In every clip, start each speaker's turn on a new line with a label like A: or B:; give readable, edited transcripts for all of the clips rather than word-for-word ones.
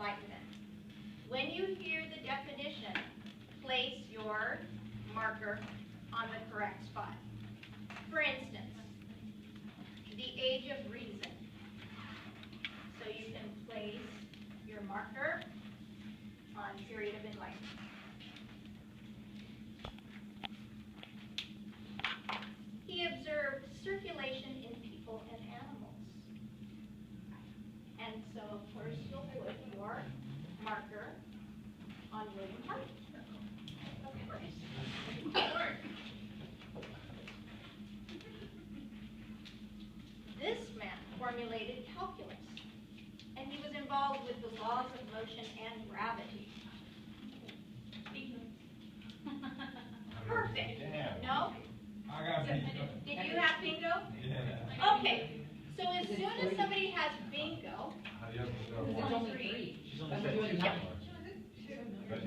A: Enlightenment. When you hear the definition, place your marker on the correct spot. For instance, the age of reason. So you can place your marker on period of enlightenment. He observed circulation in people and animals. And so, of course, you'll put your marker on William Harvey. Of course. This man formulated calculus, and he was involved with the laws of motion and gravity. Perfect. No?
B: I got bingo.
A: Did you have bingo?
B: Yeah.
A: Okay. So as soon as somebody has bingo,
B: How do you have to
C: There's
B: go?
C: only three.
D: She's only doing
A: Yeah.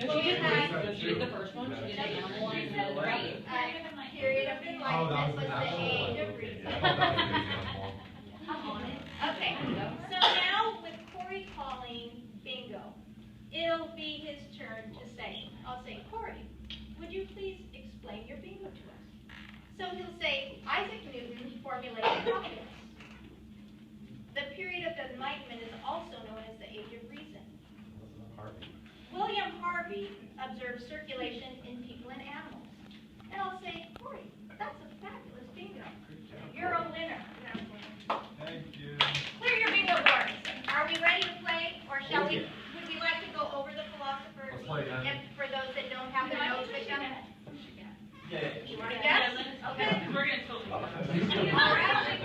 C: No, she
A: had-
C: did the first one, she did the animal one, and then the three.
A: period of
B: Oh, that
A: enlightenment
B: was
A: was
B: the
A: the
B: national
A: age
B: one.
A: of reason.
B: I thought that was the example.
A: Okay, so now with Corey calling bingo, it'll be his turn to say, I'll say, Corey, would you please explain your bingo to us? So he'll say, Isaac Newton formulated calculus. The period of enlightenment is also known as the age of reason. William Harvey observed circulation in people and animals. And I'll say, Corey, that's a fabulous bingo. You're a winner.
B: Thank you.
A: Clear your bingo boards. Are we ready to play, or shall we? Would we like to go over the philosophers?
B: Let's play again.
A: If for those that don't have their notes with them.
B: Yeah.
A: You want to guess? Okay.
C: We're gonna totally.
A: All right.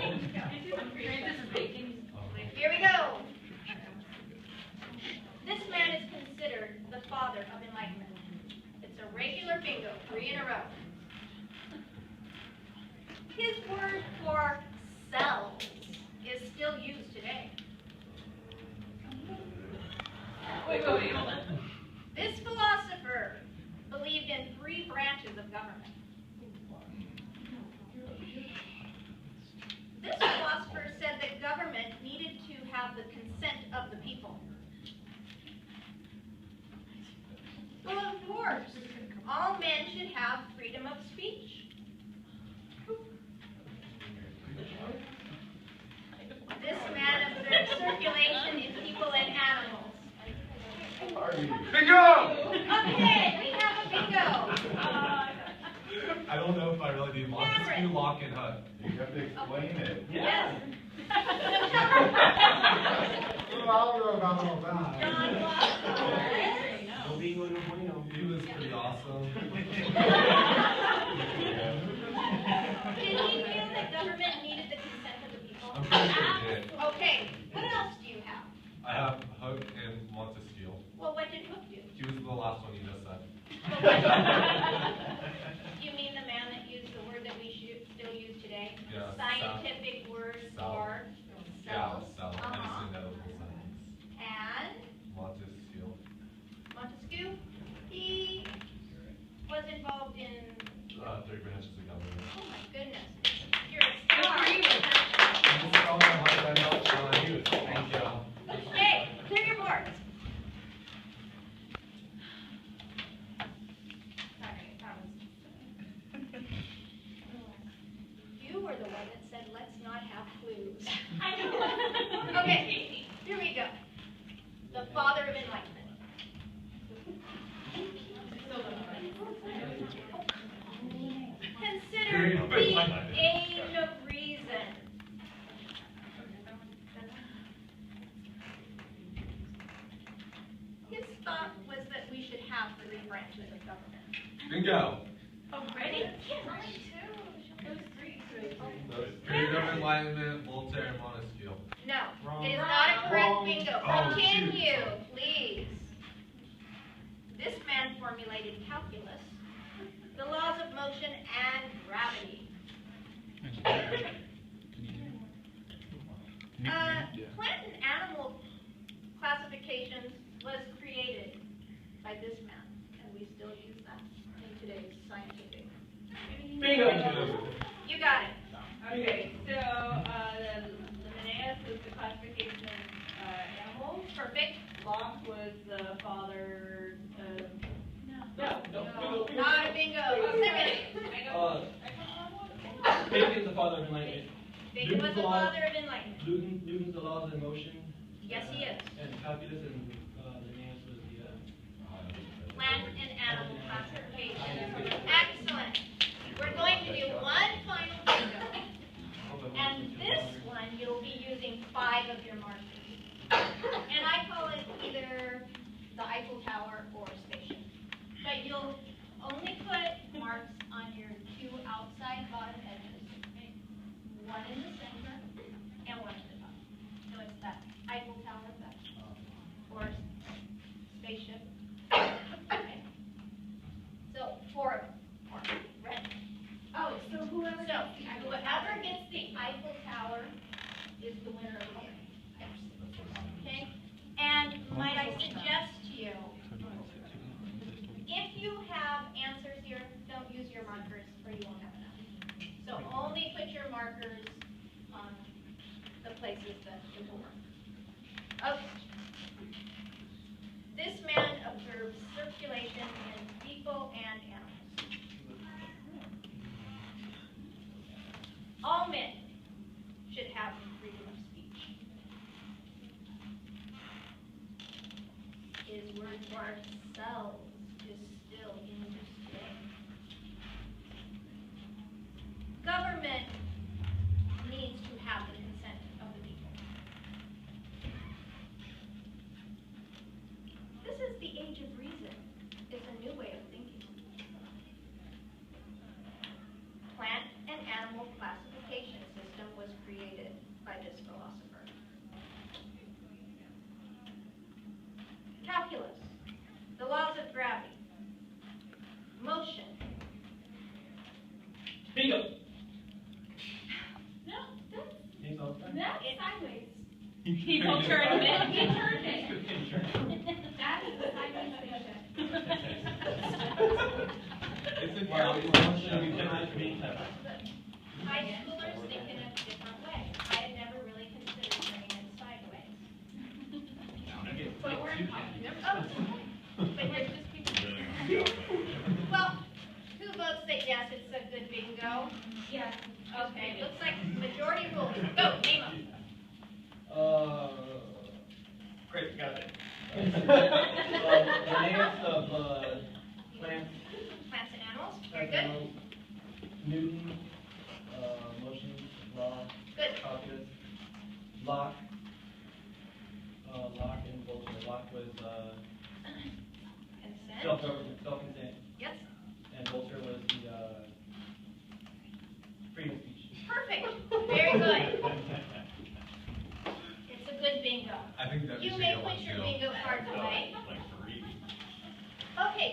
A: Here we go. This man is considered the father of enlightenment. It's a regular bingo, 3 in a row. His word for cells is still used today.
C: Wait, hold on.
A: This philosopher believed in 3 branches of government. This philosopher said that government needed to have the consent of the people. Well, of course, all men should have freedom of speech. This man observed circulation in people and animals.
B: Bingo!
A: Okay, we have a bingo.
B: I don't know if I really need Montesquieu,
A: Cameron.
B: Locke, and Hutt.
E: You have to explain it.
A: Yes.
E: I'll go about all that.
A: John Locke.
B: He was pretty awesome.
A: Did he feel that government needed the consent of the people?
B: I'm pretty sure he did.
A: Okay, what else do you have?
B: I have Hutt and Montesquieu.
A: Well, what did Hook do?
B: He was the last one you just said.
A: You mean the man that used the word that we still use today?
B: Yeah,
A: Scientific word
B: cell.
A: for
B: Yeah,
A: cells.
B: cell. I just didn't know the sentence.
A: And
B: Montesquieu.
A: Montesquieu, he was involved in,
B: 3 branches of government.
A: oh my goodness, you're a star.
B: Just tell me how much I know. Thank you.
A: Okay, clear your boards. Sorry, that was. You were the one that said, let's not have clues.
C: I know.
A: Okay, here we go. The father of enlightenment. Consider the age of reason. His thought was that we should have 3 branches of government.
B: Bingo.
A: Ready?
B: Period of Enlightenment, Voltaire, and Montesquieu.
A: No, it is not a correct
E: Wrong.
A: bingo.
B: Oh,
A: Continue, please. This man formulated calculus, the laws of motion, and gravity. Plant and animal classifications was created by this man, and we still use that in today's scientific.
B: Bingo.
A: You got it.
F: Okay, so the Linnaeus was the classification of animals.
A: Perfect.
C: Locke was the father of.
A: No, not a bingo. Second.
D: Bacon is the father of enlightenment.
A: Bacon was the father of enlightenment.
D: Newton's the laws of motion.
A: Yes, he is.
D: And calculus and Linnaeus was the.
A: Plant and animal classification. Excellent. We're going to do one final bingo. And this one, you'll be using 5 of your markers. And I call it either the Eiffel Tower or spaceship. But you'll only put marks on your 2 outside bottom edges. One in the center and one at the top. So it's that Eiffel Tower effect. Or spaceship. Okay. So 4 of them. Red.
C: Oh, so whoever.
A: So whoever gets the Eiffel Tower is the winner of the game. Okay? And might I suggest to you, if you have answers here, don't use your markers or you won't have enough. So only put your markers on the places that it will work. Okay. This man observes circulation in people and animals. All men should have freedom of speech. His word for ourselves is still in use today. Government needs to have the consent of the people. This is the age of reason. It's a new way of thinking. Plant and animal classification system was created by this philosopher. Calculus, the laws of gravity, motion.
D: Bingo.
C: No, that's sideways.
D: People
C: turned it. He turned it.
A: That is the sideways spaceship.
E: It's in
D: Wow,
E: here.
A: High schoolers think in a different way. I had never really considered turning it sideways.
C: But we're in college.
A: Oh, but you're just people. Well, who votes that yes, it's a good bingo?
C: Yeah.
A: Okay, looks like majority rules. Go, name them.
D: Great, got it. Linnaeus of plants.
A: Plants and animals, very good.
D: Newton, motion, law,
A: Good.
D: calculus, Locke. Locke and Voltaire. Locke was
A: Consent.
D: self-government, self-consent,
A: Yes,
D: and Voltaire was the freedom of speech.
A: perfect. Very good. It's a good bingo.
E: I think that
A: You may put your bingo cards away.
E: Like 3.
A: Okay,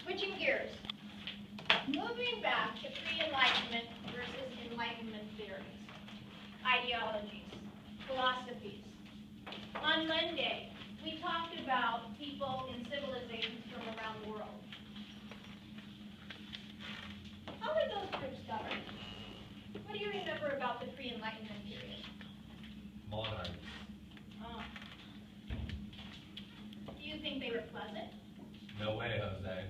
A: switching gears. Moving back to pre-enlightenment versus enlightenment theories, ideologies, philosophies. On Monday, we talked about people in civilizations from around the world. How were those groups governed? What do you remember about the pre-enlightenment period?
E: Monarch.
A: Oh. Do you think they were pleasant?
E: No way, Jose.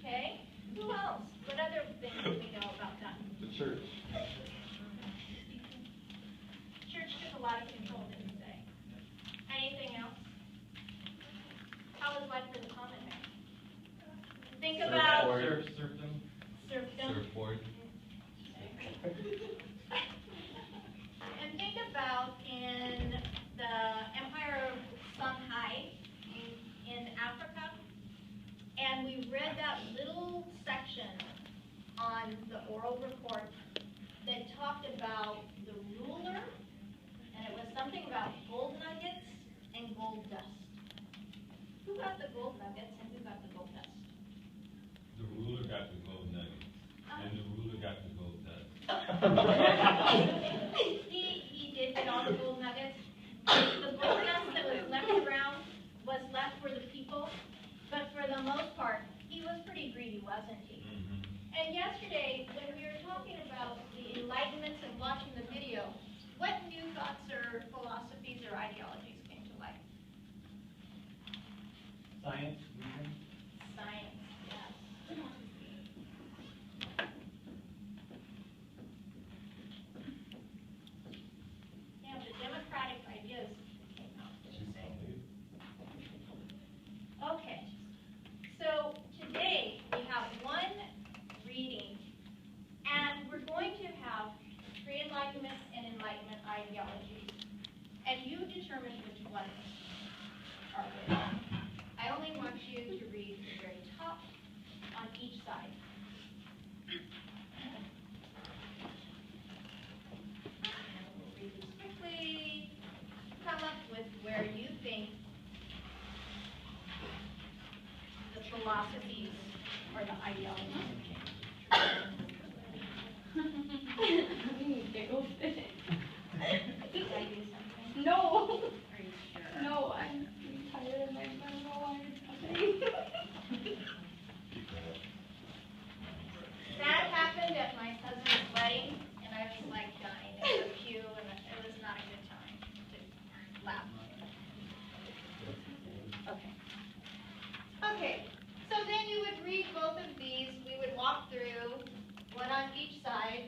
A: Okay. Who else? What other things do we know about them?
E: The church.
A: Church took a lot of control, didn't they? Anything else? How was life for the common man? Think about
D: Serfdom.
A: serfdom.
E: Surfboard.
A: And think about in the Empire of Songhai in Africa, and we read that little section on the oral report that talked about the ruler, and it was something about gold nuggets and gold dust. Who got the gold nuggets and who got the gold dust?
E: The ruler got the gold nuggets, and the ruler got the gold dust.
A: He did get all the gold nuggets. The gold dust that was left around was left for the people, but for the most part, he was pretty greedy, wasn't he? And yesterday, when we were talking about the enlightenments and watching the video, what new thoughts or
D: Science, reason.
A: Science, yes. Yeah, the democratic ideas came out today. Okay, so today we have one reading, and we're going to have pre-enlightenment and enlightenment ideologies, and you determine which ones are which. I only want you to read the very top on each side. And we'll read these quickly, come up with where you think the philosophies or the ideologies have changed. Did I do something?
C: No.
A: Are you sure?
C: No, I'm tired and I don't know why it's happening.
A: That happened at my cousin's wedding, and I was like dying in the pew, and it was not a good time to laugh. Okay. Okay, so then you would read both of these. We would walk through, one on each side,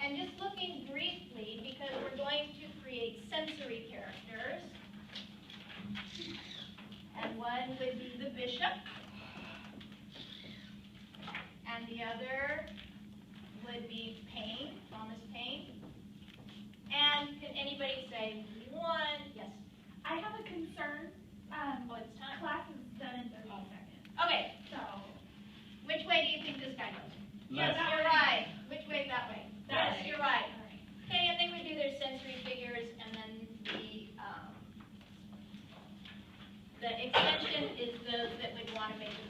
A: and just looking briefly, because we're going to create sensory characters. And one would be the bishop. And the other would be Paine, Thomas Paine. And can anybody say one? Yes.
C: I have a concern.
A: Oh, it's time.
C: Class is done in 30 seconds.
A: Okay,
C: So,
A: which way do you think this guy goes? Yes,
D: Left.
A: you're right. Which way? That way.
C: That
A: Yes,
C: way.
A: you're right.
C: all right.
A: Okay, and then we do their sensory figures, and then the extension is those that would want to make the